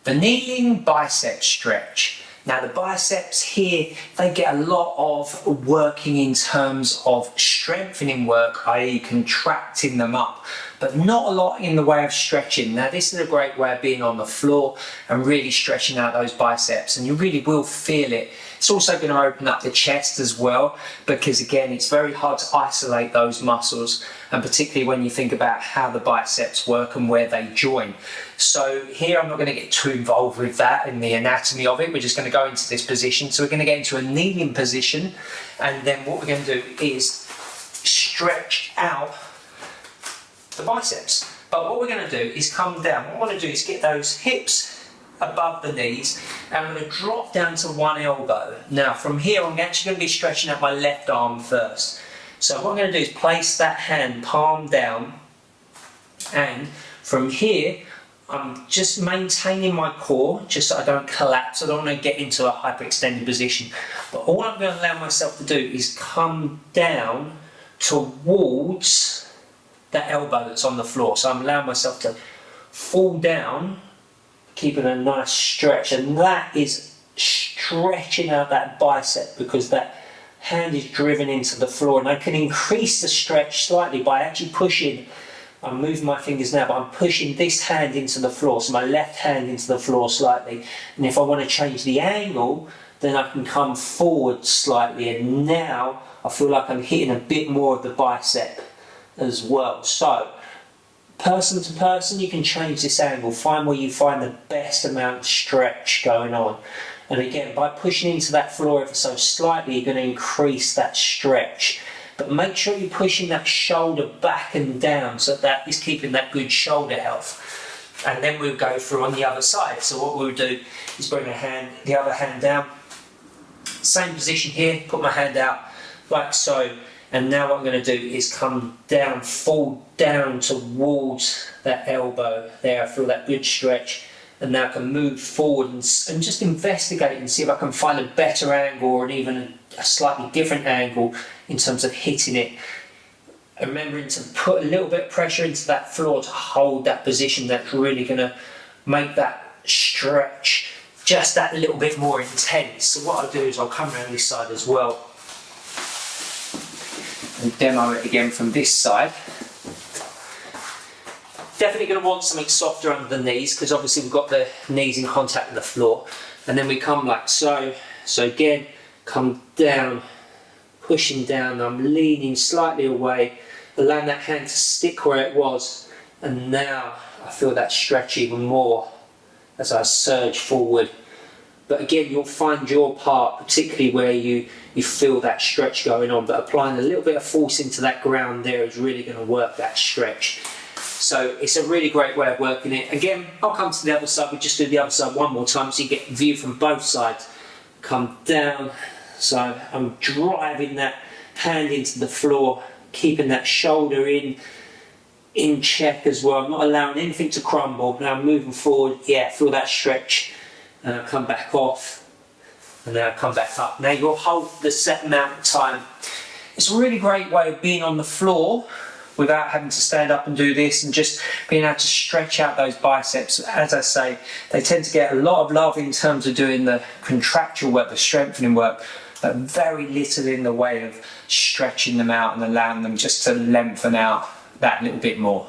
The kneeling bicep stretch. Now the biceps here, they get a lot of working in terms of strengthening work, i.e. contracting them up, but not a lot in the way of stretching. Now this is a great way of being on the floor and really stretching out those biceps, and you really will feel it. It's also going to open up the chest as well, because again, it's very hard to isolate those muscles, and particularly when you think about how the biceps work and where they join. So here I'm not going to get too involved with that in the anatomy of it. We're just going to go into this position. So we're going to get into a kneeling position, and then what we're going to do is stretch out the biceps. But what we're going to do is come down. What I want to do is get those hips above the knees, and I'm going to drop down to one elbow. Now from here I'm actually going to be stretching out my left arm first. So what I'm going to do is place that hand palm down, and from here I'm just maintaining my core just so I don't collapse. I don't want to get into a hyperextended position, but all I'm going to allow myself to do is come down towards that elbow that's on the floor. So I'm allowing myself to fall down, keeping a nice stretch, and that is stretching out that bicep because that hand is driven into the floor. And I can increase the stretch slightly by actually pushing. I'm moving my fingers now, but I'm pushing this hand into the floor, so my left hand into the floor slightly. And if I want to change the angle, then I can come forward slightly, and now I feel like I'm hitting a bit more of the bicep as well. So person to person, you can change this angle, find where you find the best amount of stretch going on. And again, by pushing into that floor ever so slightly, you're going to increase that stretch. But make sure you're pushing that shoulder back and down, so that is keeping that good shoulder health. And then we'll go through on the other side. So what we'll do is bring the other hand down. Same position here, put my hand out like so. And now what I'm going to do is come down, fall down towards that elbow there. I feel that good stretch. And now I can move forward and just investigate and see if I can find a better angle, or even a slightly different angle in terms of hitting it. And remembering to put a little bit of pressure into that floor to hold that position. That's really going to make that stretch just that little bit more intense. So what I'll do is I'll come around this side as well and demo it again from this side. Definitely going to want something softer under the knees, because obviously we've got the knees in contact with the floor. And then we come like so. So again, come down, pushing down. I'm leaning slightly away, allowing that hand to stick where it was. And now I feel that stretch even more as I surge forward. But again, you'll find your part, particularly where you feel that stretch going on. But applying a little bit of force into that ground there is really going to work that stretch. So it's a really great way of working it. Again, I'll come to the other side. We'll just do the other side one more time so you get a view from both sides. Come down. So I'm driving that hand into the floor, keeping that shoulder in check as well. I'm not allowing anything to crumble. Now I'm moving forward. Yeah, feel that stretch. And I'll come back off. And then I'll come back up. Now you'll hold the set amount of time. It's a really great way of being on the floor without having to stand up and do this, and just being able to stretch out those biceps. As I say, they tend to get a lot of love in terms of doing the contractual work, the strengthening work, but very little in the way of stretching them out and allowing them just to lengthen out that little bit more.